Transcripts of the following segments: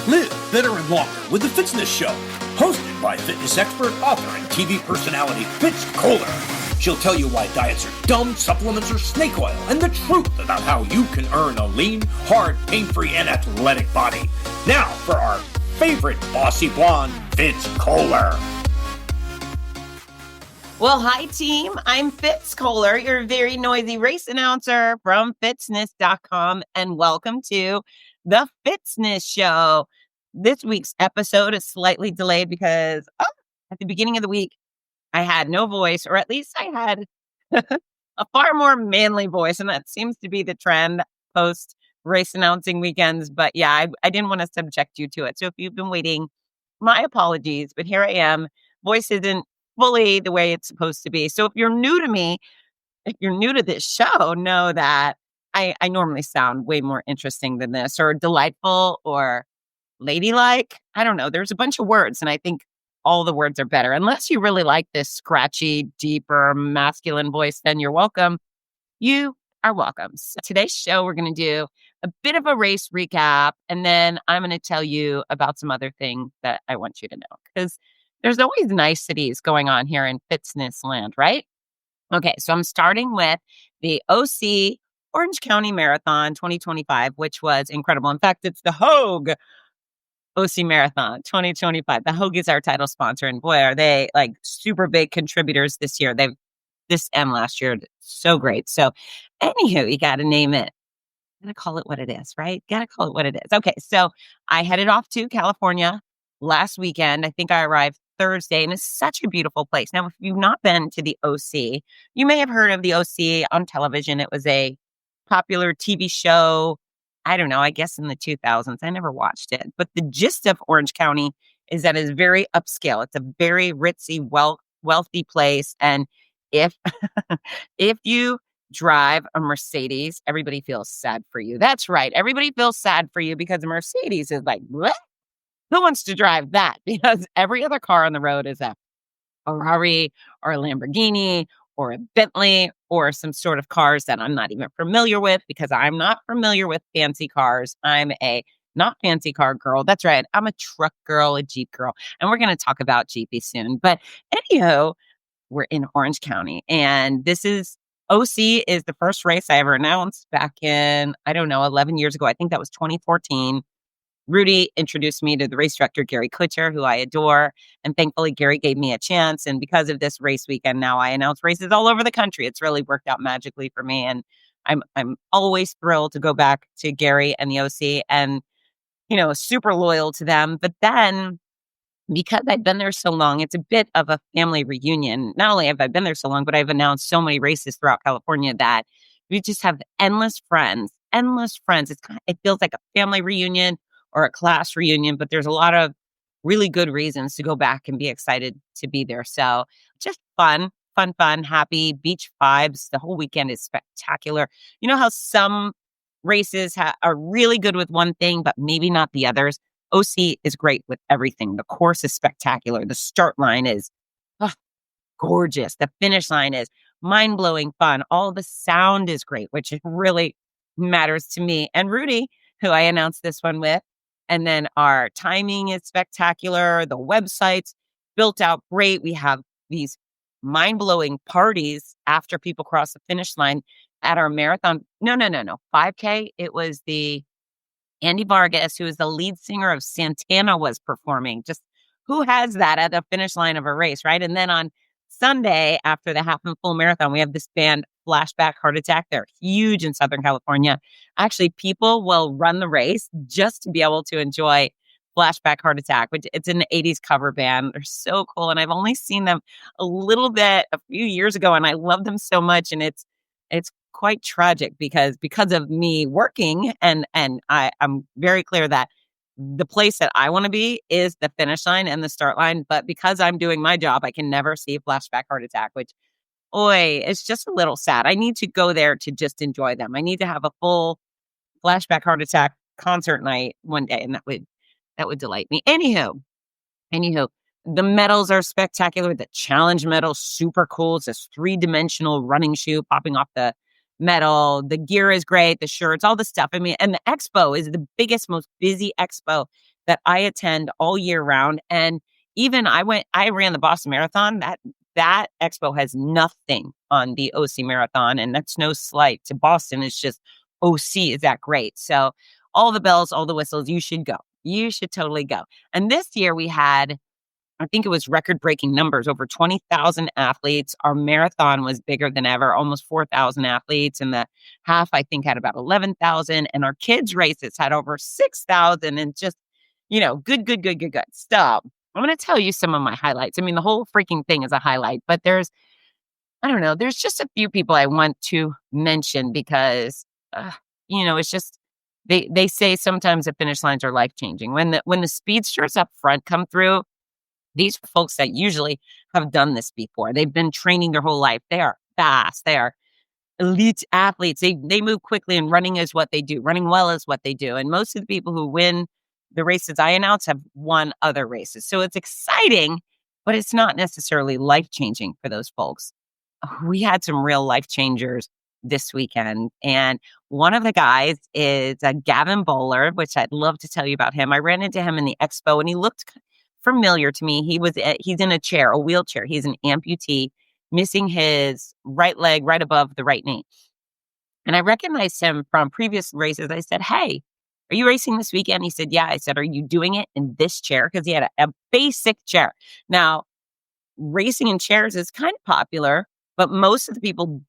Live better and longer with the Fitzness Show, hosted by fitness expert, author, and TV personality Fitz Kohler. She'll tell you why diets are dumb, supplements are snake oil, and the truth about how you can earn a lean, hard, pain-free, and athletic body. Now for our favorite bossy blonde, Fitz Kohler. Well, hi, team. I'm Fitz Kohler, your very noisy race announcer from Fitzness.com, and welcome to the Fitzness Show. This week's episode is slightly delayed because at the beginning of the week, I had no voice, or at least I had a far more manly voice, and that seems to be the trend post race announcing weekends. But yeah, I didn't want to subject you to it. So if you've been waiting, my apologies, but here I am. Voice isn't fully the way it's supposed to be. So if you're new to me, if you're new to this show, know that I normally sound way more interesting than this, or delightful, or ladylike. I don't know. There's a bunch of words, and I think all the words are better. Unless you really like this scratchy, deeper, masculine voice, then you're welcome. You are welcome. So today's show, we're going to do a bit of a race recap, and then I'm going to tell you about some other things that I want you to know, because there's always niceties going on here in Fitzness land, right? Okay, so I'm starting with the OC Orange County Marathon 2025, which was incredible. In fact, it's the Hoag OC Marathon 2025. The Hoag is our title sponsor, and boy, are they like super big contributors this year. This and last year, so great. So anywho, you got to name it. Got to call it what it is, right? Got to call it what it is. Okay, so I headed off to California last weekend. I think I arrived Thursday, and it's such a beautiful place. Now, if you've not been to the OC, you may have heard of the OC on television. It was a popular TV show, I don't know, I guess in the 2000s. I never watched it. But the gist of Orange County is that it's very upscale. It's a very ritzy, wealthy place. And if if you drive a Mercedes, everybody feels sad for you. That's right. Everybody feels sad for you because a Mercedes is like, what? Who wants to drive that? Because every other car on the road is a Ferrari or a Lamborghini or a Bentley or some sort of cars that I'm not even familiar with, because I'm not familiar with fancy cars. I'm a not fancy car girl. That's right. I'm a truck girl, a Jeep girl. And we're going to talk about Jeepy soon. But anyhow, we're in Orange County, and this is OC is the first race I ever announced back in, 11 years ago. I think that was 2014. Rudy introduced me to the race director, Gary Kutcher, who I adore. And thankfully, Gary gave me a chance. And because of this race weekend, now I announce races all over the country. It's really worked out magically for me. And I'm always thrilled to go back to Gary and the OC, and, super loyal to them. But then, because I've been there so long, it's a bit of a family reunion. Not only have I been there so long, but I've announced so many races throughout California that we just have endless friends. It feels like a family reunion or a class reunion, but there's a lot of really good reasons to go back and be excited to be there. So just fun, happy beach vibes. The whole weekend is spectacular. You know how some races are really good with one thing, but maybe not the others? OC is great with everything. The course is spectacular. The start line is gorgeous. The finish line is mind-blowing fun. All the sound is great, which really matters to me and Rudy, who I announced this one with. And then our timing is spectacular. The website's built out great. We have these mind-blowing parties after people cross the finish line at our marathon. No. 5K. It was the Andy Vargas, who is the lead singer of Santana, was performing. Just who has that at the finish line of a race, right? And then on Sunday, after the half and full marathon, we have this band, Flashback Heart Attack. They're huge in Southern California. Actually, people will run the race just to be able to enjoy Flashback Heart Attack, which it's an 80s cover band. They're so cool. And I've only seen them a little bit a few years ago, and I love them so much. And it's quite tragic because of me working, and I'm very clear that the place that I want to be is the finish line and the start line. But because I'm doing my job, I can never see Flashback Heart Attack, which, it's just a little sad. I need to go there to just enjoy them. I need to have a full Flashback Heart Attack concert night one day, and that would delight me. Anywho, the medals are spectacular. The challenge medal, super cool. It's this 3-dimensional running shoe popping off the medal. The gear is great. The shirts, all the stuff. I mean, and the expo is the biggest, most busy expo that I attend all year round. And even I ran the Boston Marathon. That expo has nothing on the OC Marathon. And that's no slight to Boston. It's just OC is that great. So all the bells, all the whistles, you should go. You should totally go. And this year we had, I think it was record-breaking numbers, over 20,000 athletes. Our marathon was bigger than ever, almost 4,000 athletes. And the half, I think, had about 11,000. And our kids' races had over 6,000. And just, good stuff. I'm going to tell you some of my highlights. I mean, the whole freaking thing is a highlight. But I don't know, there's just a few people I want to mention because, it's just, they say sometimes the finish lines are life-changing. When the speedsters up front come through, these are folks that usually have done this before. They've been training their whole life. They are fast. They are elite athletes. They move quickly, and running is what they do. Running well is what they do. And most of the people who win the races I announce have won other races. So it's exciting, but it's not necessarily life-changing for those folks. We had some real life changers this weekend. And one of the guys is Gavin Boller, which I'd love to tell you about him. I ran into him in the expo, and he looked familiar to me. He's in a wheelchair. He's an amputee, missing his right leg right above the right knee. And I recognized him from previous races. I said, "Hey, are you racing this weekend?" He said, "Yeah." I said, "Are you doing it in this chair?" Because he had a basic chair. Now, racing in chairs is kind of popular, but most of the people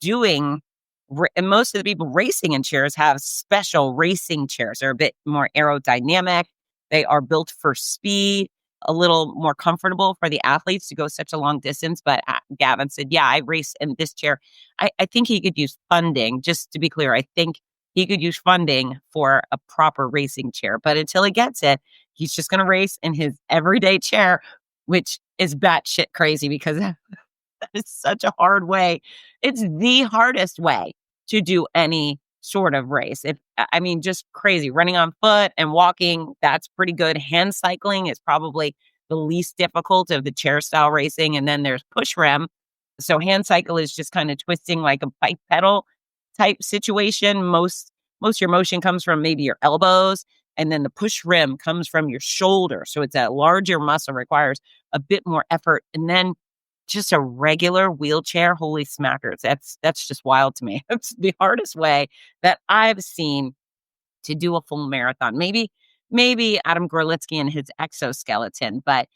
racing in chairs have special racing chairs. They're a bit more aerodynamic. They are built for speed, a little more comfortable for the athletes to go such a long distance. But Gavin said, "Yeah, I race in this chair." I think he could use funding. Just to be clear, I think he could use funding for a proper racing chair. But until he gets it, he's just going to race in his everyday chair, which is batshit crazy because it's such a hard way. It's the hardest way to do any sort of race. Just crazy. Running on foot and walking, that's pretty good. Hand cycling is probably the least difficult of the chair style racing. And then there's push rim. So hand cycle is just kind of twisting like a bike pedal type situation. Most of your motion comes from maybe your elbows. And then the push rim comes from your shoulder. So it's a larger muscle, requires a bit more effort. And then just a regular wheelchair, holy smackers. That's just wild to me. It's the hardest way that I've seen to do a full marathon. Maybe Adam Gorlitsky and his exoskeleton, but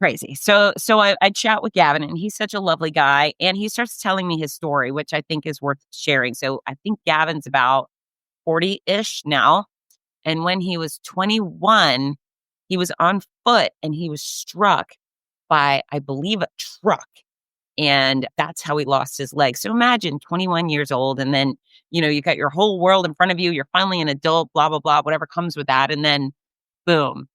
crazy. So I chat with Gavin, and he's such a lovely guy. And he starts telling me his story, which I think is worth sharing. So I think Gavin's about 40-ish now. And when he was 21, he was on foot and he was struck by, I believe, a truck. And that's how he lost his leg. So imagine 21 years old. And then, you got your whole world in front of you. You're finally an adult, blah, blah, blah, whatever comes with that. And then boom,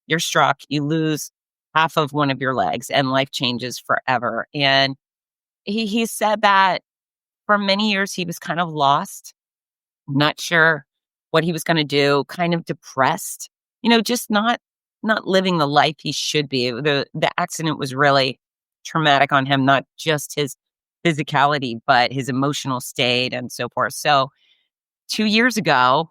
you're struck. You lose half of one of your legs and life changes forever. And he said that for many years, he was kind of lost, not sure what he was going to do, kind of depressed, just not living the life he should be. The accident was really traumatic on him, not just his physicality, but his emotional state and so forth. So 2 years ago,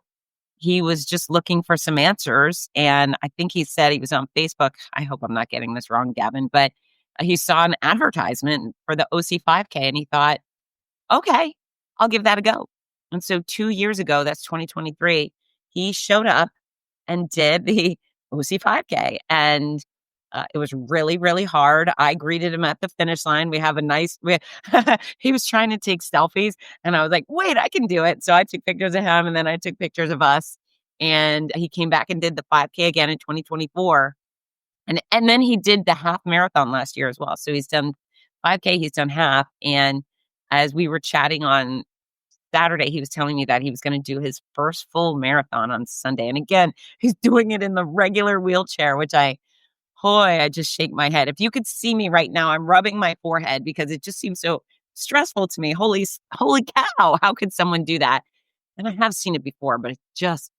he was just looking for some answers. And I think he said he was on Facebook. I hope I'm not getting this wrong, Gavin, but he saw an advertisement for the OC 5K and he thought, okay, I'll give that a go. And so 2 years ago, that's 2023, he showed up and did the OC 5K. And it was really, really hard. I greeted him at the finish line. He was trying to take selfies and I was like, wait, I can do it. So I took pictures of him and then I took pictures of us. And he came back and did the 5K again in 2024. And then he did the half marathon last year as well. So he's done 5K, he's done half. And as we were chatting on Saturday, he was telling me that he was going to do his first full marathon on Sunday. And again, he's doing it in the regular wheelchair, which I just shake my head. If you could see me right now, I'm rubbing my forehead because it just seems so stressful to me. Holy cow, how could someone do that? And I have seen it before, but it just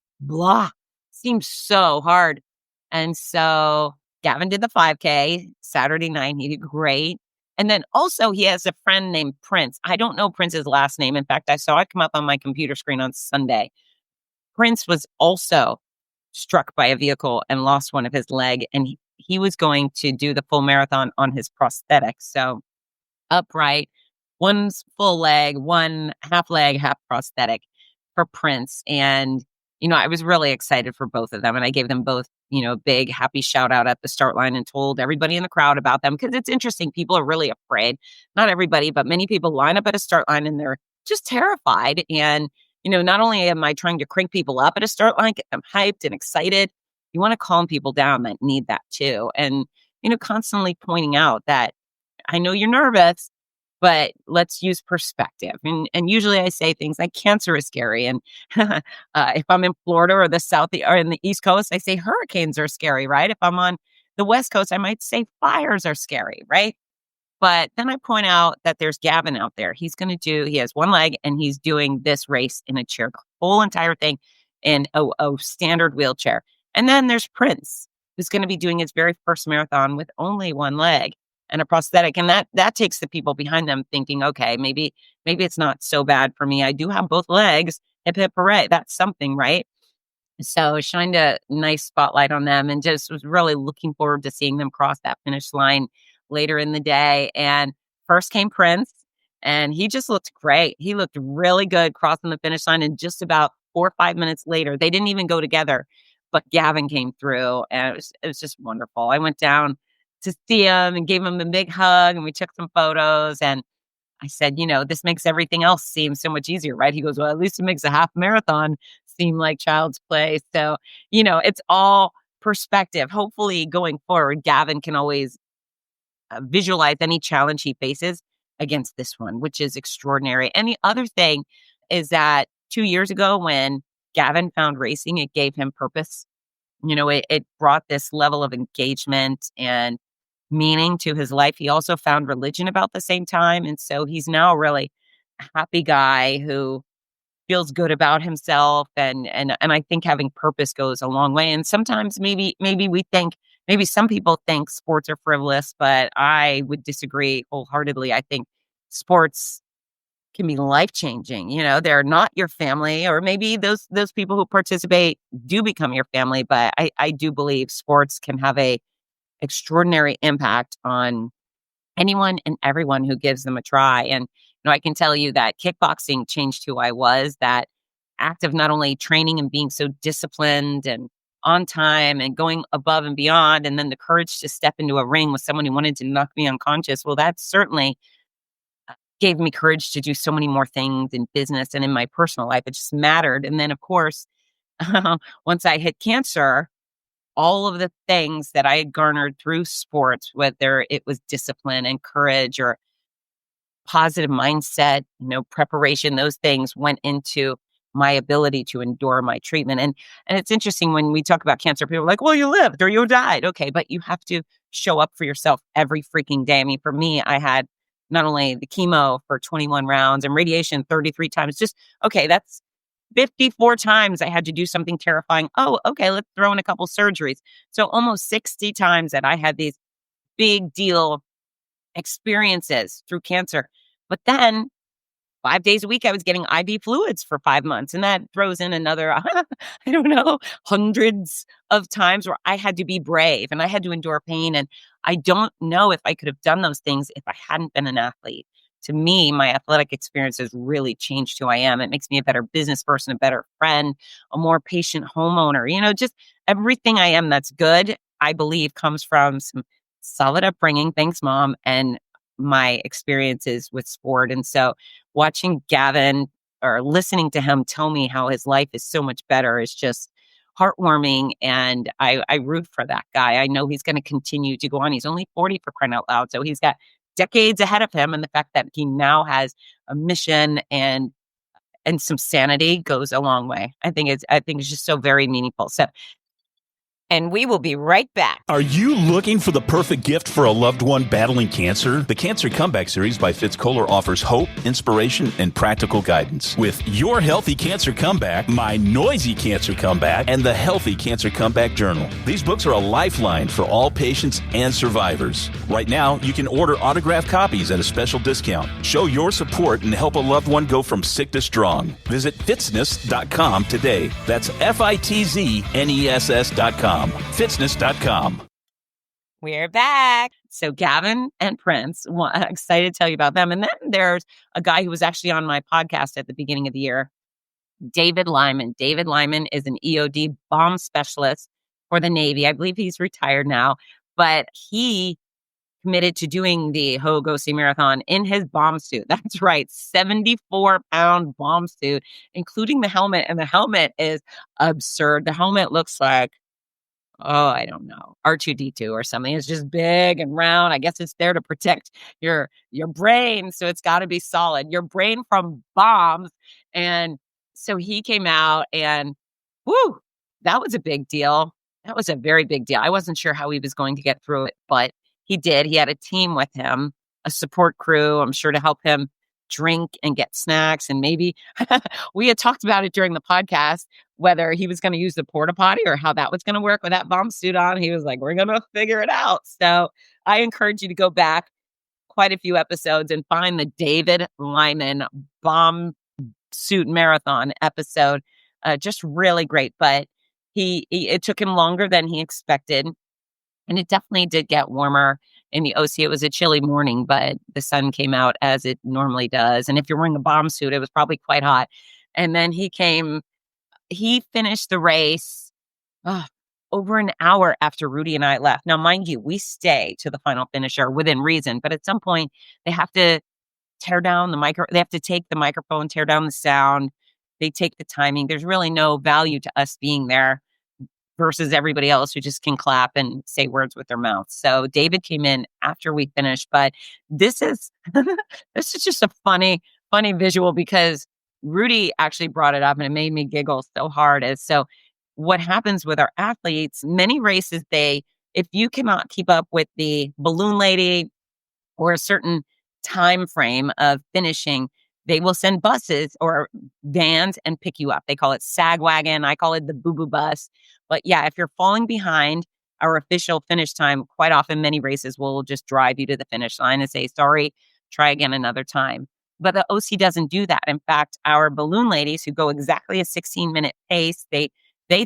seems so hard. And so Gavin did the 5K Saturday night. He did great. And then also he has a friend named Prince. I don't know Prince's last name. In fact, I saw it come up on my computer screen on Sunday. Prince was also struck by a vehicle and lost one of his leg. And he was going to do the full marathon on his prosthetic. So upright, one's full leg, one half leg, half prosthetic for Prince. And, I was really excited for both of them. And I gave them both, a big happy shout out at the start line and told everybody in the crowd about them because it's interesting. People are really afraid. Not everybody, but many people line up at a start line and they're just terrified. And, not only am I trying to crank people up at a start line, get them hyped and excited, you want to calm people down that need that too. And, constantly pointing out that I know you're nervous, but let's use perspective. And usually I say things like cancer is scary. And if I'm in Florida or the South or in the East Coast, I say hurricanes are scary, right? If I'm on the West Coast, I might say fires are scary, right? But then I point out that there's Gavin out there. He has one leg and he's doing this race in a chair, the whole entire thing in a standard wheelchair. And then there's Prince, who's going to be doing his very first marathon with only one leg and a prosthetic. And that takes the people behind them thinking, okay, maybe it's not so bad for me. I do have both legs. Hip, hip, hooray. That's something, right? So shined a nice spotlight on them and just was really looking forward to seeing them cross that finish line later in the day. And first came Prince, and he just looked great. He looked really good crossing the finish line. And just about 4 or 5 minutes later, they didn't even go together, but Gavin came through, and it was just wonderful. I went down to see him and gave him a big hug, and we took some photos. And I said, this makes everything else seem so much easier, right? He goes, well, at least it makes a half marathon seem like child's play. So, it's all perspective. Hopefully going forward, Gavin can always visualize any challenge he faces against this one, which is extraordinary. And the other thing is that 2 years ago when Gavin found racing, it gave him purpose. It brought this level of engagement and meaning to his life. He also found religion about the same time. And so he's now a really happy guy who feels good about himself. And I think having purpose goes a long way. And sometimes maybe some people think sports are frivolous, but I would disagree wholeheartedly. I think sports can be life-changing. They're not your family, or maybe those people who participate do become your family. But I do believe sports can have a extraordinary impact on anyone and everyone who gives them a try. And I can tell you that kickboxing changed who I was. That act of not only training and being so disciplined and on time and going above and beyond, and then the courage to step into a ring with someone who wanted to knock me unconscious. Well, that certainly gave me courage to do so many more things in business and in my personal life. It just mattered. And then, of course, once I hit cancer, all of the things that I had garnered through sports, whether it was discipline and courage or positive mindset, preparation, those things went into my ability to endure my treatment. And it's interesting when we talk about cancer, people are like, well, you lived or you died. Okay, but you have to show up for yourself every freaking day. I mean, for me, I had not only the chemo for 21 rounds and radiation 33 times, that's 54 times I had to do something terrifying. Oh, okay, let's throw in a couple surgeries. So almost 60 times that I had these big deal experiences through cancer. But then 5 days a week, I was getting IV fluids for 5 months. And that throws in another, I don't know, hundreds of times where I had to be brave and I had to endure pain. And I don't know if I could have done those things if I hadn't been an athlete. To me, my athletic experience has really changed who I am. It makes me a better business person, a better friend, a more patient homeowner. Just everything I am that's good, I believe, comes from some solid upbringing. Thanks, Mom. And my experiences with sport. And so watching Gavin or listening to him tell me how his life is so much better is just heartwarming. And I root for that guy. I know he's going to continue to go on. He's only 40 for crying out loud. So he's got decades ahead of him. And the fact that he now has a mission and some sanity goes a long way. I think it's just so very meaningful. So And we will be right back. Are you looking for the perfect gift for a loved one battling cancer? The Cancer Comeback Series by Fitz offers hope, inspiration, and practical guidance. With Your Healthy Cancer Comeback, My Noisy Cancer Comeback, and the Healthy Cancer Comeback Journal. These books are a lifeline for all patients and survivors. Right now, you can order autographed copies at a special discount. Show your support and help a loved one go from sick to strong. Visit Fitzness.com today. That's Fitzness.com. Fitzness.com. We're back. So Gavin and Prince, excited to tell you about them. And then there's a guy who was actually on my podcast at the beginning of the year, David Lyman. David Lyman is an EOD bomb specialist for the Navy. I believe he's retired now, but he committed to doing the Hoag Marathon in his bomb suit. That's right, 74-pound bomb suit, including the helmet. And the helmet is absurd. The helmet looks like, I don't know, R2-D2 or something. It's just big and round. I guess it's there to protect your brain. So it's got to be solid, your brain from bombs. And so he came out and, whoo, that was a big deal. That was a very big deal. I wasn't sure how he was going to get through it, but he did. He had a team with him, a support crew, I'm sure, to help him drink and get snacks. And maybe we had talked about it during the podcast, whether he was going to use the porta potty or how that was going to work with that bomb suit on. He was like, we're going to figure it out. So I encourage you to go back quite a few episodes and find the David Lyman bomb suit marathon episode. Just really great. But it took him longer than he expected. And it definitely did get warmer in the OC. It was a chilly morning, but the sun came out as it normally does. And if you're wearing a bomb suit, it was probably quite hot. And then he finished the race over an hour after Rudy and I left. Now, mind you, we stay to the final finisher within reason, but at some point they have to tear down they have to take the microphone, tear down the sound. They take the timing. There's really no value to us being there versus everybody else who just can clap and say words with their mouths. So David came in after we finished, but this is just a funny visual because Rudy actually brought it up and it made me giggle so hard. So what happens with our athletes, many races, if you cannot keep up with the balloon lady or a certain time frame of finishing, they will send buses or vans and pick you up. They call it sag wagon. I call it the boo-boo bus. But yeah, if you're falling behind our official finish time, quite often many races will just drive you to the finish line and say, sorry, try again another time. But the OC doesn't do that. In fact, our balloon ladies who go exactly a 16-minute pace, they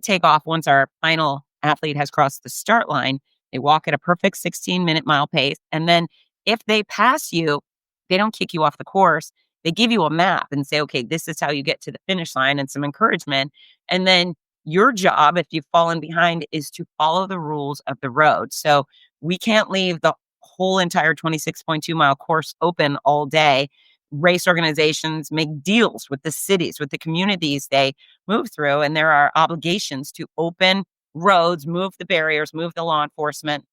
take off once our final athlete has crossed the start line. They walk at a perfect 16-minute mile pace. And then if they pass you, they don't kick you off the course. They give you a map and say, okay, this is how you get to the finish line and some encouragement. And then your job, if you've fallen behind, is to follow the rules of the road. So we can't leave the whole entire 26.2 mile course open all day. Race organizations make deals with the cities, with the communities they move through, and there are obligations to open roads, move the barriers, move the law enforcement,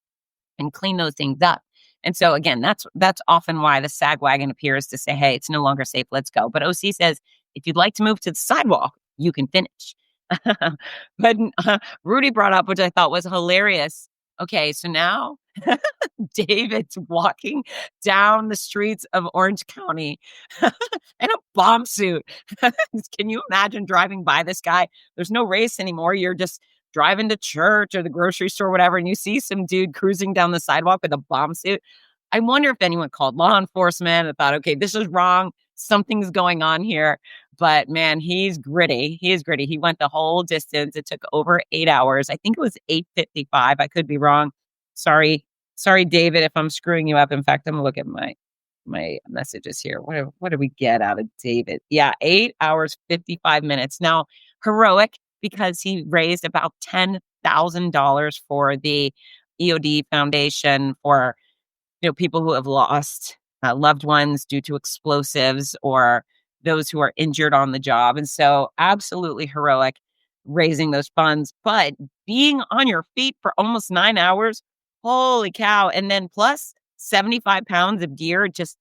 and clean those things up. And so again, that's often why the sag wagon appears to say, hey, it's no longer safe, let's go. But OC says, if you'd like to move to the sidewalk, you can finish. But Rudy brought up, which I thought was hilarious. Okay, so now David's walking down the streets of Orange County in a bomb suit. Can you imagine driving by this guy? There's no race anymore. You're just driving to church or the grocery store, whatever, and you see some dude cruising down the sidewalk with a bomb suit. I wonder if anyone called law enforcement and thought, okay, this is wrong. Something's going on here. But man, he's gritty. He is gritty. He went the whole distance. It took over 8 hours. I think it was 8:55. I could be wrong. Sorry, David, if I'm screwing you up. In fact, I'm gonna look at my messages here. What do we get out of David? Yeah, 8 hours, 55 minutes. Now, heroic because he raised about $10,000 for the EOD Foundation for people who have lost loved ones due to explosives or those who are injured on the job. And so absolutely heroic raising those funds, but being on your feet for almost 9 hours, holy cow. And then plus 75 pounds of gear, just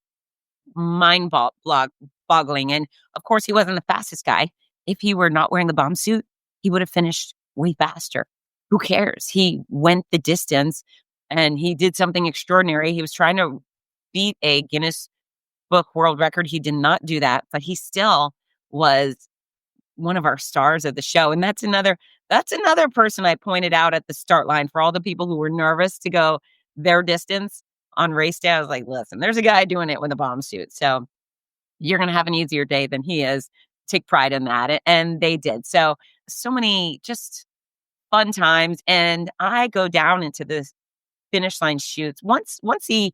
mind-boggling. And of course, he wasn't the fastest guy. If he were not wearing the bomb suit, he would have finished way faster. who cares? He went the distance and he did something extraordinary. He was trying to beat a Guinness Book World Record. He did not do that, but he still was one of our stars of the show. And that's another person I pointed out at the start line for all the people who were nervous to go their distance on race day. I was like, listen, there's a guy doing it with a bomb suit. So you're going to have an easier day than he is. Take pride in that. And they did. So many just fun times. And I go down into the finish line chutes. Once the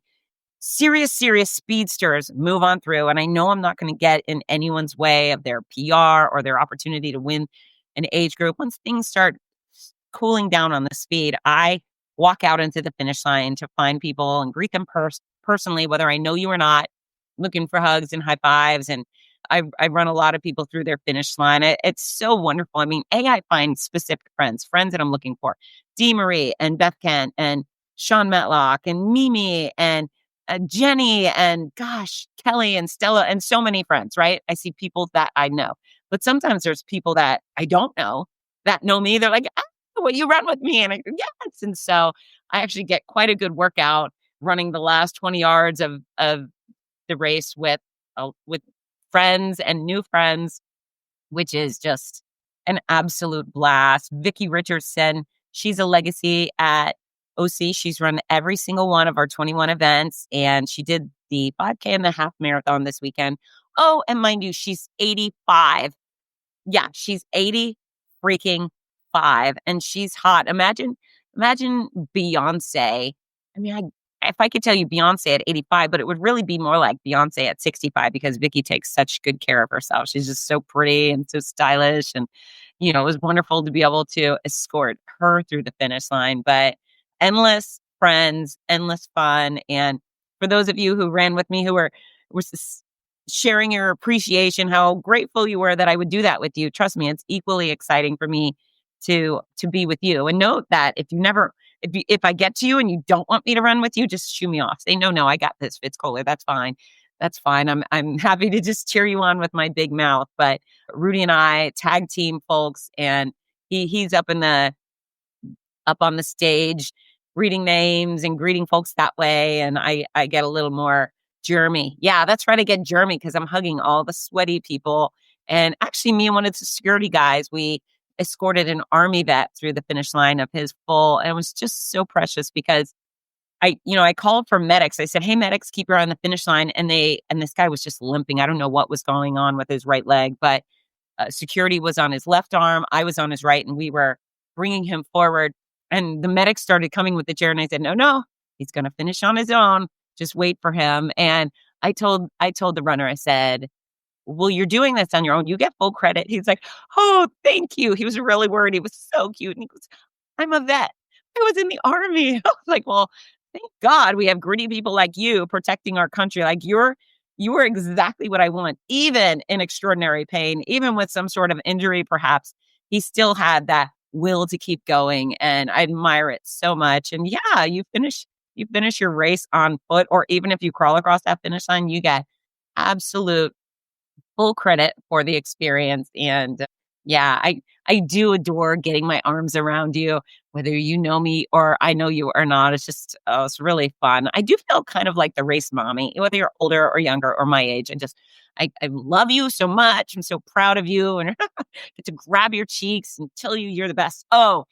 serious speedsters move on through, and I know I'm not going to get in anyone's way of their PR or their opportunity to win an age group. Once things start cooling down on the speed, I walk out into the finish line to find people and greet them personally, whether I know you or not, looking for hugs and high fives. And I run a lot of people through their finish line. It's so wonderful. I mean, I find specific friends that I'm looking for. Dee Marie and Beth Kent and Sean Metlock and Mimi and Jenny and gosh, Kelly and Stella and so many friends, right? I see people that I know. But sometimes there's people that I don't know that know me. They're like, will you run with me? And I go, yes. And so I actually get quite a good workout running the last 20 yards of the race with friends and new friends, which is just an absolute blast. Vicki Richardson, she's a legacy at OC. She's run every single one of our 21 events, and she did the 5K and the half marathon this weekend. Oh, and mind you, she's 85. Yeah, she's 80 freaking 5, and she's hot. Imagine Beyonce. I mean, if I could tell you Beyonce at 85, but it would really be more like Beyonce at 65 because Vicki takes such good care of herself. She's just so pretty and so stylish. And, it was wonderful to be able to escort her through the finish line. But endless friends, endless fun. And for those of you who ran with me, who were sharing your appreciation, how grateful you were that I would do that with you. Trust me, it's equally exciting for me to be with you. And note that if I get to you and you don't want me to run with you, just shoo me off. Say, no, I got this, Fitz Kohler. That's fine. I'm happy to just cheer you on with my big mouth. But Rudy and I tag team folks, and he's up on the stage reading names and greeting folks that way. And I get a little more germy. Yeah, that's right. I get germy because I'm hugging all the sweaty people. And actually, me and one of the security guys, we escorted an Army vet through the finish line of his full. And it was just so precious because I called for medics. I said, hey, medics, keep your eye on the finish line. And this guy was just limping. I don't know what was going on with his right leg, but security was on his left arm. I was on his right, and we were bringing him forward. And the medics started coming with the chair. And I said, no, he's going to finish on his own. Just wait for him. And I told the runner, I said, well, you're doing this on your own. You get full credit. He's like, oh, thank you. He was really worried. He was so cute. And he goes, I'm a vet. I was in the Army. I was like, well, thank God we have gritty people like you protecting our country. Like you are exactly what I want, even in extraordinary pain, even with some sort of injury, perhaps. He still had that will to keep going. And I admire it so much. And yeah, you finish your race on foot, or even if you crawl across that finish line, you get absolute full credit for the experience. And yeah, I do adore getting my arms around you, whether you know me or I know you or not. It's just, it's really fun. I do feel kind of like the race mommy, whether you're older or younger or my age. I love you so much. I'm so proud of you, and get to grab your cheeks and tell you you're the best. Oh,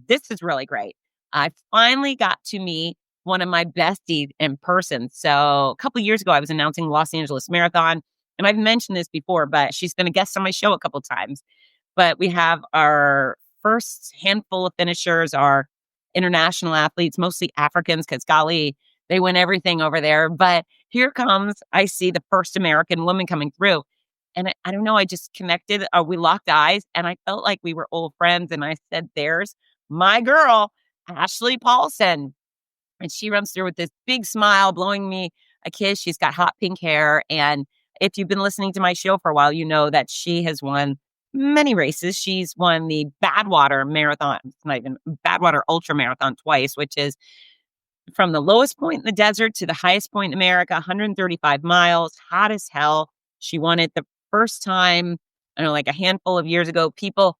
this is really great. I finally got to meet one of my besties in person. So a couple of years ago, I was announcing Los Angeles Marathon. And I've mentioned this before, but she's been a guest on my show a couple of times. But we have our first handful of finishers, our international athletes, mostly Africans, because golly, they win everything over there. But here comes, I see the first American woman coming through. And I don't know, I just connected. We locked eyes, and I felt like we were old friends. And I said, there's my girl, Ashley Paulson. And she runs through with this big smile, blowing me a kiss. She's got hot pink hair. And if you've been listening to my show for a while, you know that she has won many races. She's won the Badwater Marathon, not even Badwater Ultra Marathon twice, which is from the lowest point in the desert to the highest point in America, 135 miles, hot as hell. She won it the first time, I don't know, like a handful of years ago. People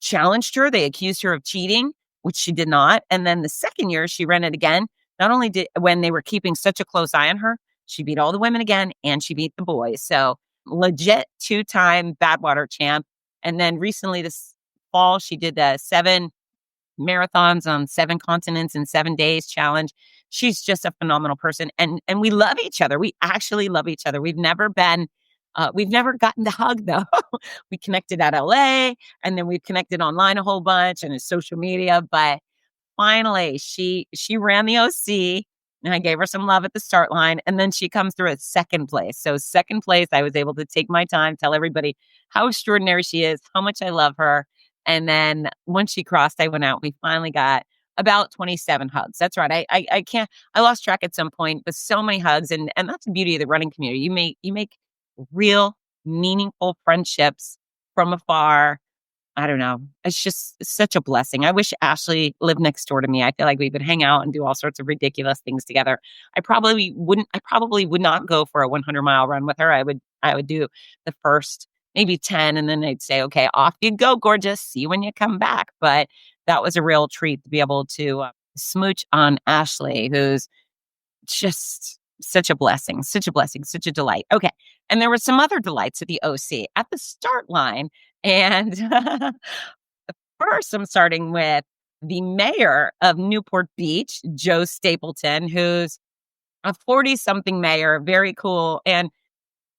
challenged her. They accused her of cheating. which she did not. And then the second year she ran it again. Not only did when they were keeping such a close eye on her, she beat all the women again and she beat the boys. So legit 2-time Badwater champ. And then recently this fall, she did the 7 marathons on 7 continents in 7 days challenge. She's just a phenomenal person. And we love each other. We actually love each other. We've never gotten to hug though. We connected at LA and then we've connected online a whole bunch and in social media. But finally, she ran the OC and I gave her some love at the start line. And then she comes through at second place. So second place, I was able to take my time, tell everybody how extraordinary she is, how much I love her. And then once she crossed, I went out. We finally got about 27 hugs. That's right. I lost track at some point, but so many hugs. And that's the beauty of the running community. You make real, meaningful friendships from afar. I don't know. It's just such a blessing. I wish Ashley lived next door to me. I feel like we would hang out and do all sorts of ridiculous things together. I probably would not go for a 100-mile run with her. I would do the first maybe 10 and then they'd say, okay, off you go, gorgeous. See you when you come back. But that was a real treat to be able to smooch on Ashley, who's just such a blessing, such a delight. Okay. And there were some other delights at the OC at the start line. And first, I'm starting with the mayor of Newport Beach, Joe Stapleton, who's a 40-something mayor, very cool. And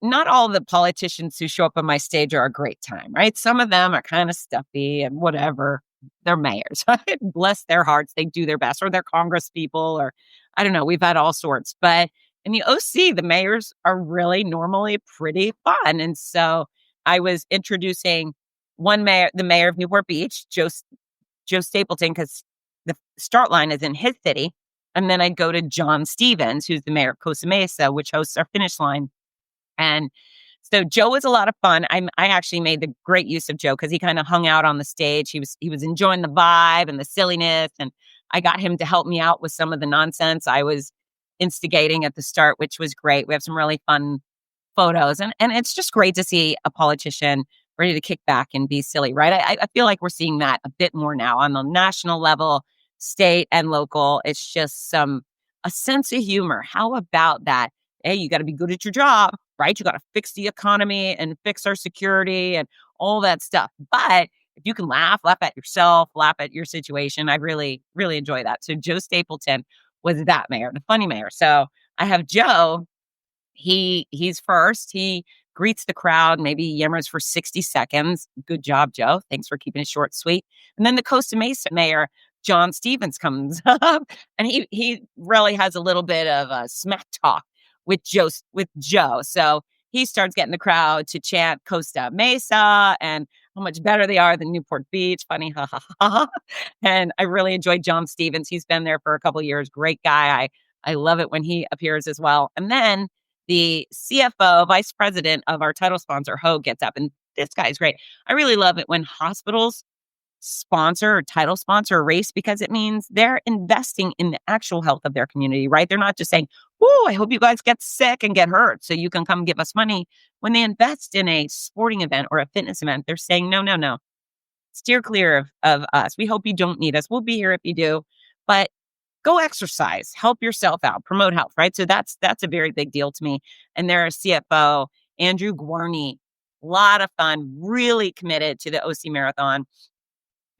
not all the politicians who show up on my stage are a great time, right? Some of them are kind of stuffy and whatever. They're mayors. Bless their hearts. They do their best, or they're Congress people, or I don't know. We've had all sorts. But in the OC, the mayors are really normally pretty fun. And so I was introducing one mayor, the mayor of Newport Beach, Joe Stapleton, because the start line is in his city. And then I'd go to John Stevens, who's the mayor of Costa Mesa, which hosts our finish line. And so Joe was a lot of fun. I actually made the great use of Joe because he kind of hung out on the stage. He was enjoying the vibe and the silliness. And I got him to help me out with some of the nonsense I was instigating at the start, which was great. We have some really fun photos. And it's just great to see a politician ready to kick back and be silly, right? I feel like we're seeing that a bit more now on the national level, state and local. It's just a sense of humor. How about that? Hey, you got to be good at your job, right? You got to fix the economy and fix our security and all that stuff. But if you can laugh at yourself, laugh at your situation, I really, really enjoy that. So Joe Stapleton was that mayor, the funny mayor. So I have Joe. He's first. He greets the crowd, maybe yammers for 60 seconds. Good job, Joe. Thanks for keeping it short, sweet. And then the Costa Mesa mayor, John Stevens, comes up, and he really has a little bit of a smack talk with Joe. So he starts getting the crowd to chant Costa Mesa and how much better they are than Newport Beach. Funny, ha ha ha. And I really enjoyed John Stevens. He's been there for a couple of years. Great guy. I love it when he appears as well. And then the CFO, vice president of our title sponsor, Hoag, gets up. And this guy's great. I really love it when hospitals sponsor or title sponsor a race because it means they're investing in the actual health of their community, right? They're not just saying, "Oh, I hope you guys get sick and get hurt so you can come give us money." When they invest in a sporting event or a fitness event, they're saying, no. Steer clear of us. We hope you don't need us. We'll be here if you do. But go exercise, help yourself out, promote health, right? So that's a very big deal to me. And their CFO, Andrew Guarney, a lot of fun, really committed to the OC Marathon.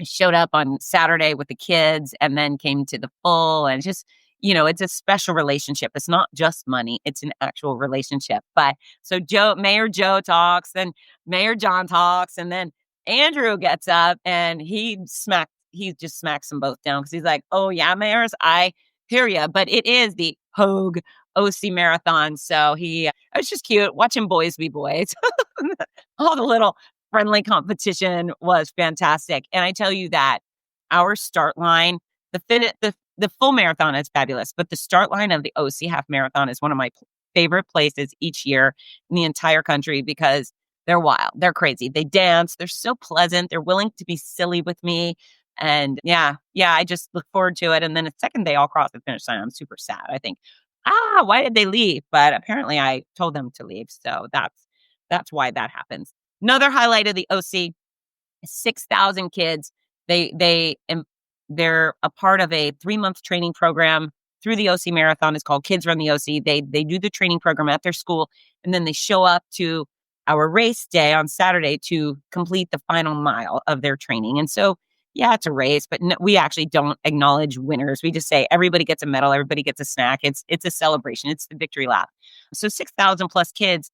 I showed up on Saturday with the kids and then came to the full, and just, it's a special relationship. It's not just money. It's an actual relationship. But so Mayor Joe talks, then Mayor John talks, and then Andrew gets up and he just smacks them both down because he's like, "Oh yeah, mayors, I hear you, but it is the Hoag OC Marathon." So it was just cute watching boys be boys. All the little friendly competition was fantastic. And I tell you that our start line, the full marathon is fabulous, but the start line of the OC half marathon is one of my favorite places each year in the entire country because they're wild. They're crazy. They dance. They're so pleasant. They're willing to be silly with me. And yeah, I just look forward to it. And then the second they all cross the finish line, I'm super sad. I think, why did they leave? But apparently I told them to leave. So that's why that happens. Another highlight of the OC, 6,000 kids. They They're a part of a 3-month training program through the OC Marathon. It's called Kids Run the OC. They do the training program at their school, and then they show up to our race day on Saturday to complete the final mile of their training. And so, yeah, it's a race, but no, we actually don't acknowledge winners. We just say everybody gets a medal, everybody gets a snack. It's a celebration. It's the victory lap. So 6,000 plus kids,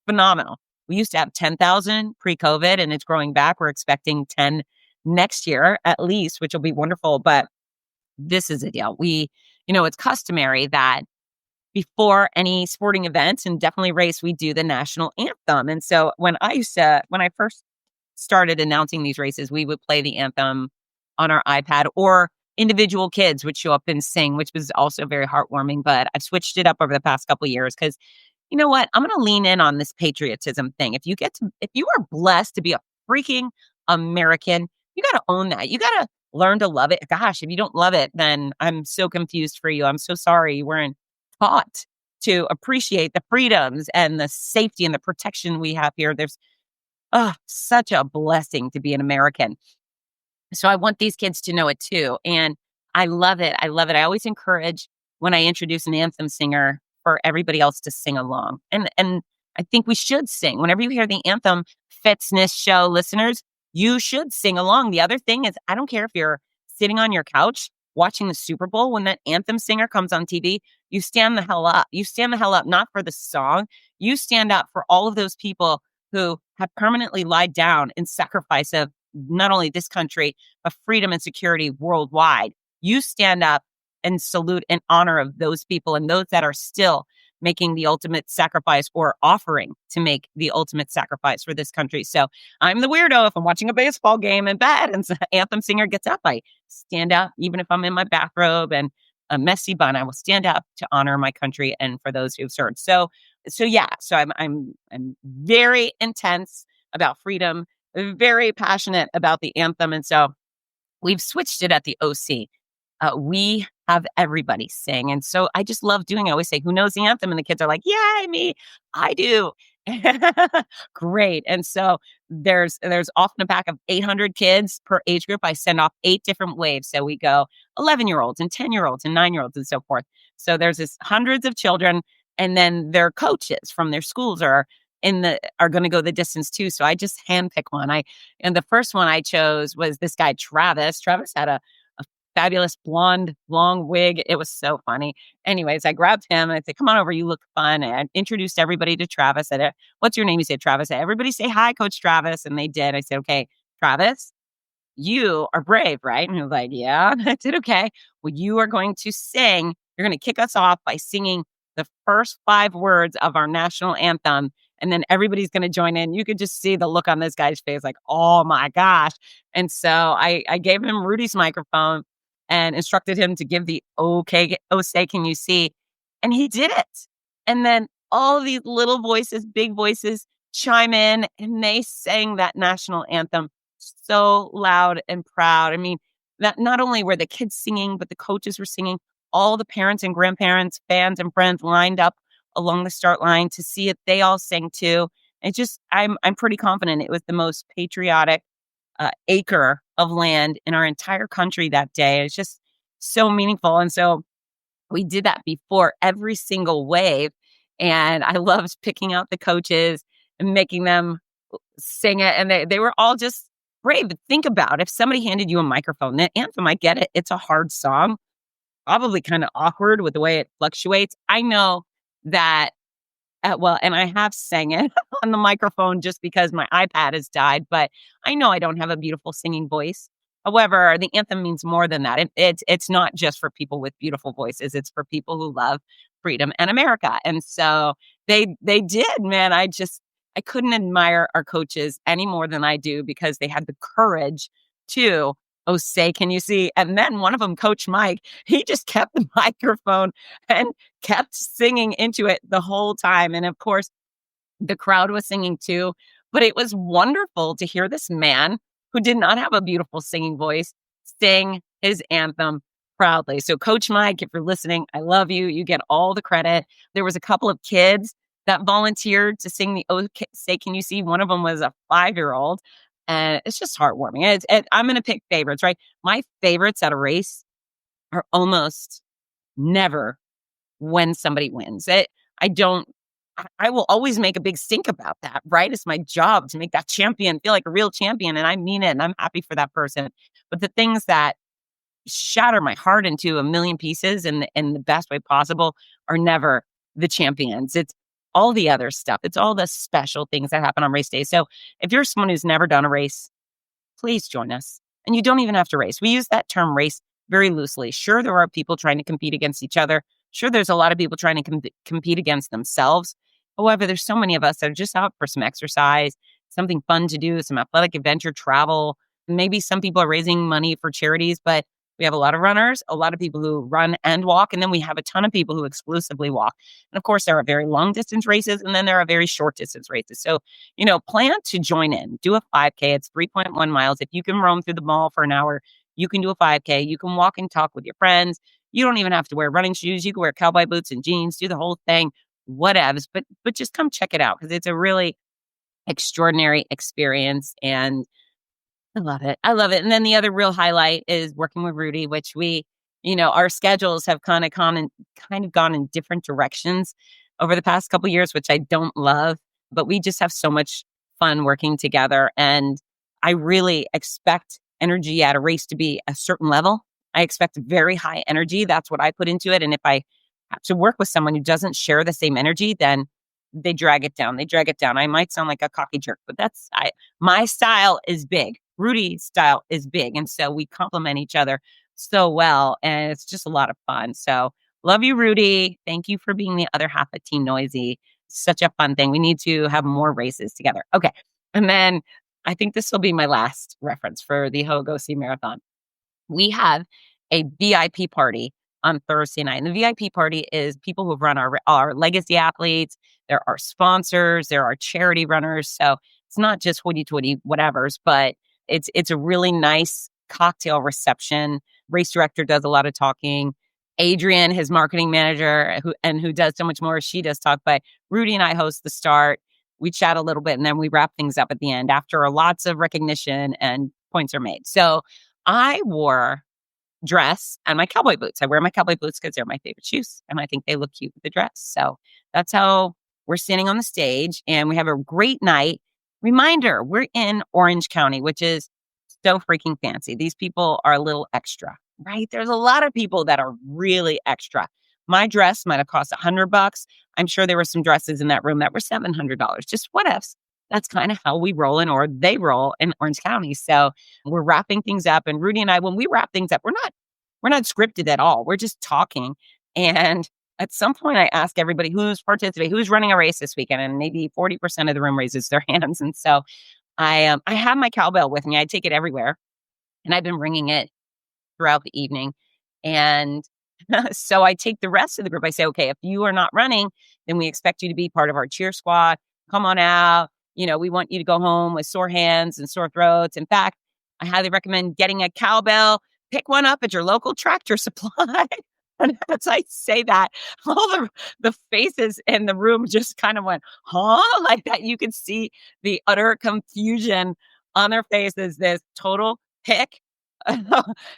phenomenal. We used to have 10,000 pre-COVID, and it's growing back. We're expecting 10 next year at least, which will be wonderful. But this is a deal. It's customary that before any sporting events and definitely race, we do the national anthem. And so when I first started announcing these races, we would play the anthem on our iPad, or individual kids would show up and sing, which was also very heartwarming. But I've switched it up over the past couple of years because you know what? I'm going to lean in on this patriotism thing. If you are blessed to be a freaking American, you got to own that. You got to learn to love it. Gosh, if you don't love it, then I'm so confused for you. I'm so sorry you weren't taught to appreciate the freedoms and the safety and the protection we have here. There's such a blessing to be an American. So I want these kids to know it too. And I love it. I love it. I always encourage when I introduce an anthem singer for everybody else to sing along. And I think we should sing. Whenever you hear the anthem, Fitzness Show listeners, you should sing along. The other thing is, I don't care if you're sitting on your couch watching the Super Bowl, when that anthem singer comes on TV, you stand the hell up. You stand the hell up, not for the song. You stand up for all of those people who have permanently lied down in sacrifice of not only this country, but freedom and security worldwide. You stand up and salute in honor of those people and those that are still making the ultimate sacrifice or offering to make the ultimate sacrifice for this country. So I'm the weirdo. If I'm watching a baseball game in bed and the anthem singer gets up, I stand up. Even if I'm in my bathrobe and a messy bun, I will stand up to honor my country and for those who've served. So I'm very intense about freedom, very passionate about the anthem. And so we've switched it at the OC. We have everybody sing. And so I just love doing it. I always say, who knows the anthem? And the kids are like, yay, me. I do. Great. And so there's often a pack of 800 kids per age group. I send off 8 different waves. So we go 11-year-olds and 10-year-olds and 9-year-olds and so forth. So there's this hundreds of children, and then their coaches from their schools are going to go the distance too. So I just handpick one. And the first one I chose was this guy, Travis. Travis had a fabulous blonde, long wig. It was so funny. Anyways, I grabbed him and I said, come on over. You look fun. And I introduced everybody to Travis. I said, what's your name? He said, Travis. I said, everybody say hi, Coach Travis. And they did. I said, okay, Travis, you are brave, right? And he was like, yeah. I said, okay, well, you are going to sing. You're going to kick us off by singing the first 5 words of our national anthem. And then everybody's going to join in. You could just see the look on this guy's face like, oh my gosh. And so I gave him Rudy's microphone and instructed him to give the okay, oh say, can you see? And he did it. And then all of these little voices, big voices chime in, and they sang that national anthem so loud and proud. I mean, that not only were the kids singing, but the coaches were singing. All the parents and grandparents, fans and friends lined up along the start line to see it. They all sang too. I'm pretty confident it was the most patriotic acre of land in our entire country that day. It's just so meaningful. And so we did that before every single wave. And I loved picking out the coaches and making them sing it. And they were all just brave. But think about if somebody handed you a microphone, the anthem, I get it. It's a hard song, probably kind of awkward with the way it fluctuates. I know that and I have sang it on the microphone just because my iPad has died, but I know I don't have a beautiful singing voice. However, the anthem means more than that. It's not just for people with beautiful voices. It's for people who love freedom and America. And so they did, man. I couldn't admire our coaches any more than I do because they had the courage to, oh, say, can you see? And then one of them, Coach Mike, he just kept the microphone and kept singing into it the whole time. And of course, the crowd was singing too. But it was wonderful to hear this man who did not have a beautiful singing voice sing his anthem proudly. So Coach Mike, if you're listening, I love you. You get all the credit. There was a couple of kids that volunteered to sing the "Oh Say Can You See." One of them was a 5-year-old. And it's just heartwarming. I'm going to pick favorites, right? My favorites at a race are almost never when somebody wins. I will always make a big stink about that, right? It's my job to make that champion feel like a real champion, and I mean it, and I'm happy for that person. But the things that shatter my heart into a million pieces in the best way possible are never the champions. It's all the other stuff. It's all the special things that happen on race day. So if you're someone who's never done a race, please join us. And you don't even have to race. We use that term race very loosely. Sure, there are people trying to compete against each other. Sure, there's a lot of people trying to compete against themselves. However, there's so many of us that are just out for some exercise, something fun to do, some athletic adventure, travel. Maybe some people are raising money for charities, but we have a lot of runners, a lot of people who run and walk, and then we have a ton of people who exclusively walk. And of course, there are very long distance races, and then there are very short distance races. So, plan to join in. Do a 5K. It's 3.1 miles. If you can roam through the mall for an hour, you can do a 5K. You can walk and talk with your friends. You don't even have to wear running shoes. You can wear cowboy boots and jeans, do the whole thing, whatevs. But just come check it out because it's a really extraordinary experience. And I love it. I love it. And then the other real highlight is working with Rudy, which our schedules have kind of gone in different directions over the past couple of years, which I don't love, but we just have so much fun working together. And I really expect energy at a race to be a certain level. I expect very high energy. That's what I put into it. And if I have to work with someone who doesn't share the same energy, then they drag it down. I might sound like a cocky jerk, but my style is big. Rudy's style is big. And so we complement each other so well. And it's just a lot of fun. So love you, Rudy. Thank you for being the other half of Team Noisy. Such a fun thing. We need to have more races together. Okay. And then I think this will be my last reference for the Hoag Marathon. We have a VIP party on Thursday night. And the VIP party is people who've run our legacy athletes. There are sponsors. There are charity runners. So it's not just hoity-toity whatevers, but it's a really nice cocktail reception. Race director does a lot of talking. Adrian, his marketing manager, who does so much more, she does talk. But Rudy and I host the start. We chat a little bit, and then we wrap things up at the end after lots of recognition and points are made. So I wore dress and my cowboy boots. I wear my cowboy boots because they're my favorite shoes, and I think they look cute with the dress. So that's how we're standing on the stage, and we have a great night. Reminder, we're in Orange County, which is so freaking fancy. These people are a little extra, right? There's a lot of people that are really extra. My dress might have cost $100. I'm sure there were some dresses in that room that were $700. Just what ifs. That's kind of how we roll or they roll in Orange County. So we're wrapping things up. And Rudy and I, when we wrap things up, we're not scripted at all. We're just talking. And at some point, I ask everybody who's participating, who's running a race this weekend, and maybe 40% of the room raises their hands. And so I have my cowbell with me. I take it everywhere, and I've been ringing it throughout the evening. And so I take the rest of the group. I say, okay, if you are not running, then we expect you to be part of our cheer squad. Come on out. We want you to go home with sore hands and sore throats. In fact, I highly recommend getting a cowbell. Pick one up at your local Tractor Supply. And as I say that, all the faces in the room just kind of went, huh? Like that. You could see the utter confusion on their faces. This total pick.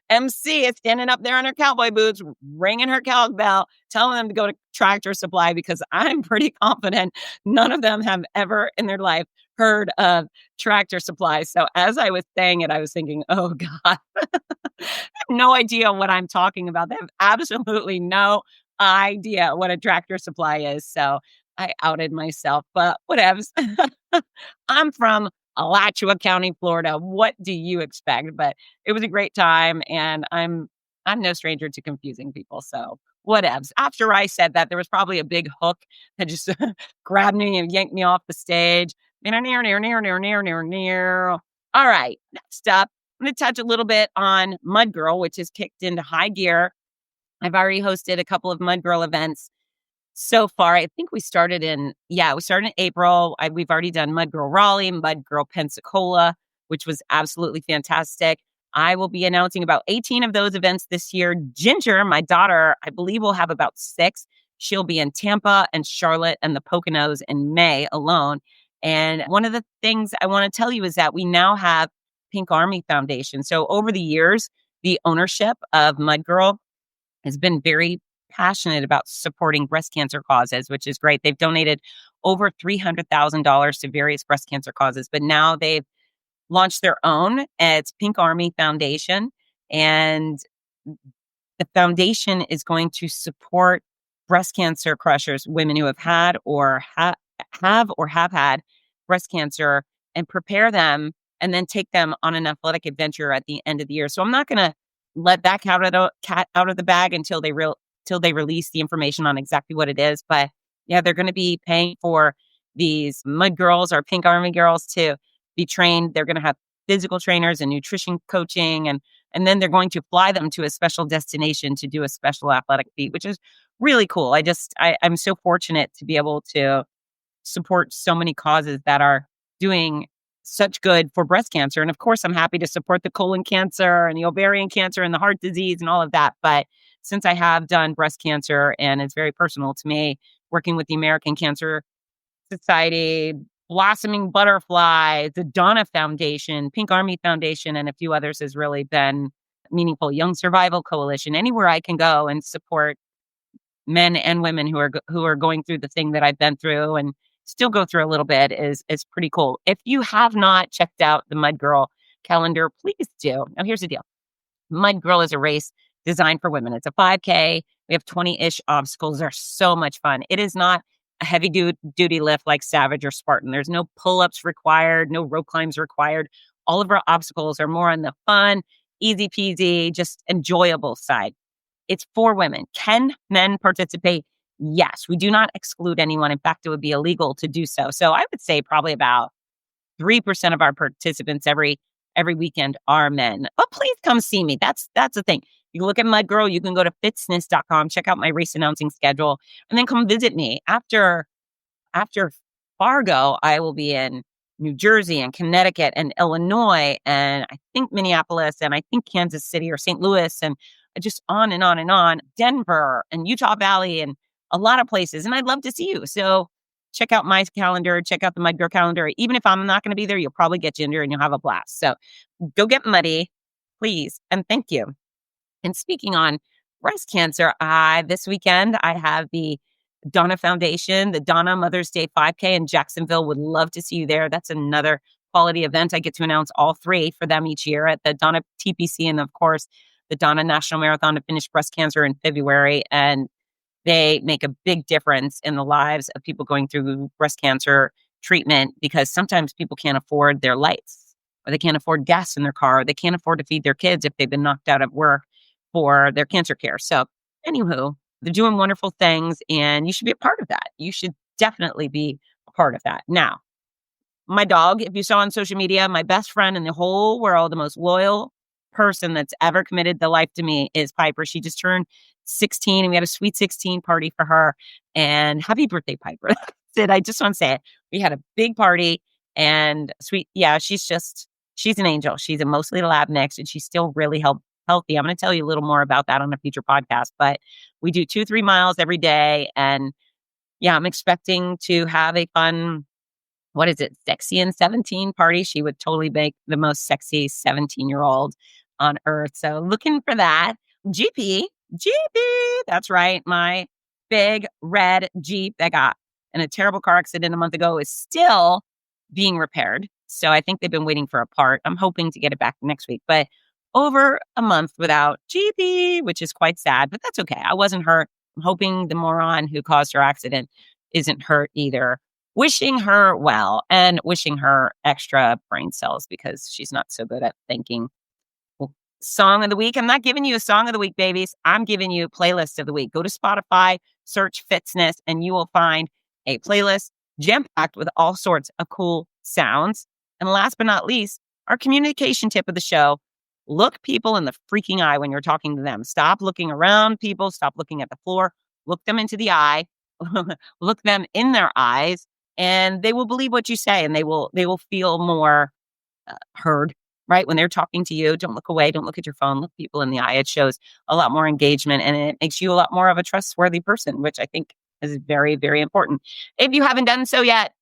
MC is standing up there in her cowboy boots, ringing her cowbell, telling them to go to Tractor Supply because I'm pretty confident none of them have ever in their life heard of Tractor Supply. So as I was saying it, I was thinking, oh God, I have no idea what I'm talking about. They have absolutely no idea what a Tractor Supply is. So I outed myself, but whatevs. I'm from Alachua County, Florida. What do you expect? But it was a great time, and I'm no stranger to confusing people. So whatevs. After I said that, there was probably a big hook that just grabbed me and yanked me off the stage. All right, next up, I'm going to touch a little bit on Mud Girl, which is kicked into high gear. I've already hosted a couple of Mud Girl events so far. I think we started in April. We've already done Mud Girl Raleigh, Mud Girl Pensacola, which was absolutely fantastic. I will be announcing about 18 of those events this year. Ginger, my daughter, I believe will have about 6. She'll be in Tampa and Charlotte and the Poconos in May alone. And one of the things I want to tell you is that we now have Pink Army Foundation. So over the years, the ownership of Mud Girl has been very passionate about supporting breast cancer causes, which is great. They've donated over $300,000 to various breast cancer causes, but now they've launched their own. It's Pink Army Foundation, and the foundation is going to support breast cancer crushers, women who have had or have had breast cancer, and prepare them and then take them on an athletic adventure at the end of the year. So I'm not going to let that cat out of the bag until they release the information on exactly what it is. But yeah, they're going to be paying for these Mud Girls or Pink Army girls to be trained. They're going to have physical trainers and nutrition coaching, and then they're going to fly them to a special destination to do a special athletic feat, which is really cool. I'm so fortunate to be able to support so many causes that are doing such good for breast cancer. And of course, I'm happy to support the colon cancer and the ovarian cancer and the heart disease and all of that. But since I have done breast cancer and it's very personal to me, working with the American Cancer Society, Blossoming Butterfly, the Donna Foundation, Pink Army Foundation, and a few others has really been meaningful. Young Survival Coalition, anywhere I can go and support men and women who are going through the thing that I've been through and still go through a little bit is pretty cool. If you have not checked out the Mud Girl calendar, please do. Now, here's the deal. Mud Girl is a race designed for women. It's a 5K. We have 20-ish obstacles. They're so much fun. It is not a heavy duty lift like Savage or Spartan. There's no pull-ups required, no rope climbs required. All of our obstacles are more on the fun, easy peasy, just enjoyable side. It's for women. Can men participate? Yes. We do not exclude anyone. In fact, it would be illegal to do so. So I would say probably about 3% of our participants every weekend are men. But please come see me. That's the thing. You look at Mud Girl, you can go to Fitzness.com, check out my race announcing schedule, and then come visit me. After Fargo, I will be in New Jersey and Connecticut and Illinois, and I think Minneapolis, and I think Kansas City or St. Louis, and just on and on and on, Denver and Utah Valley and a lot of places. And I'd love to see you. So check out my calendar, check out the Mud Girl calendar. Even if I'm not going to be there, you'll probably get ginger and you'll have a blast. So go get muddy, please. And thank you. And speaking on breast cancer, this weekend, I have the Donna Foundation, the Donna Mother's Day 5K in Jacksonville. Would love to see you there. That's another quality event. I get to announce all three for them each year at the Donna TPC and, of course, the Donna National Marathon to finish breast cancer in February. And they make a big difference in the lives of people going through breast cancer treatment, because sometimes people can't afford their lights, or they can't afford gas in their car, or they can't afford to feed their kids if they've been knocked out of work for their cancer care. So anywho, they're doing wonderful things, and you should be a part of that. You should definitely be a part of that. Now, my dog, if you saw on social media, my best friend in the whole world, the most loyal person that's ever committed the life to me is Piper. She just turned 16 and we had a sweet 16 party for her. And happy birthday, Piper. That's it. I just want to say it. We had a big party and sweet. Yeah, she's an angel. She's a mostly lab mix and she's still really healthy. I'm going to tell you a little more about that on a future podcast, but we do 2-3 miles every day. And yeah, I'm expecting to have a fun, sexy and 17 party. She would totally make the most sexy 17-year-old on earth. So looking for that. Jeepy, that's right. My big red Jeep that got in a terrible car accident a month ago is still being repaired. So I think they've been waiting for a part. I'm hoping to get it back next week, but over a month without Jeepy, which is quite sad, but that's okay. I wasn't hurt. I'm hoping the moron who caused her accident isn't hurt either. Wishing her well and wishing her extra brain cells because she's not so good at thinking. Song of the week. I'm not giving you a song of the week, babies. I'm giving you a playlist of the week. Go to Spotify, search Fitzness, and you will find a playlist jam-packed with all sorts of cool sounds. And last but not least, our communication tip of the show. Look people in the freaking eye when you're talking to them. Stop looking around people. Stop looking at the floor. Look them into the eye. Look them in their eyes, and they will believe what you say, and they will feel more heard. Right? When they're talking to you, don't look away. Don't look at your phone. Look people in the eye. It shows a lot more engagement and it makes you a lot more of a trustworthy person, which I think is very, very important. If you haven't done so yet,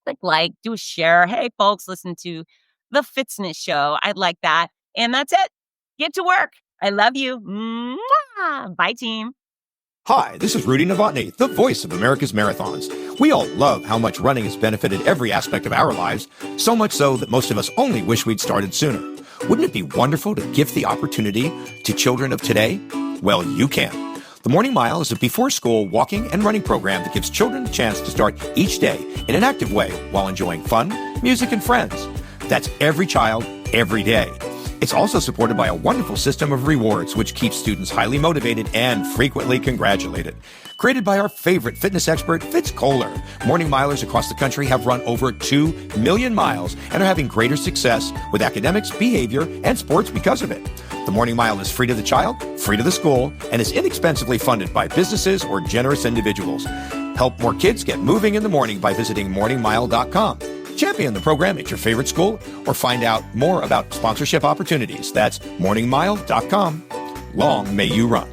click like, do a share. Hey, folks, listen to the Fitzness Show. I'd like that. And that's it. Get to work. I love you. Mwah! Bye, team. Hi, this is Rudy Novotny, the voice of America's Marathons. We all love how much running has benefited every aspect of our lives, so much so that most of us only wish we'd started sooner. Wouldn't it be wonderful to give the opportunity to children of today? Well, you can. The Morning Mile is a before-school walking and running program that gives children a chance to start each day in an active way while enjoying fun, music, and friends. That's every child, every day. It's also supported by a wonderful system of rewards, which keeps students highly motivated and frequently congratulated. Created by our favorite fitness expert, Fitz Kohler, Morning Milers across the country have run over 2 million miles and are having greater success with academics, behavior, and sports because of it. The Morning Mile is free to the child, free to the school, and is inexpensively funded by businesses or generous individuals. Help more kids get moving in the morning by visiting morningmile.com. Champion the program at your favorite school or find out more about sponsorship opportunities. That's morningmile.com. Long may you run.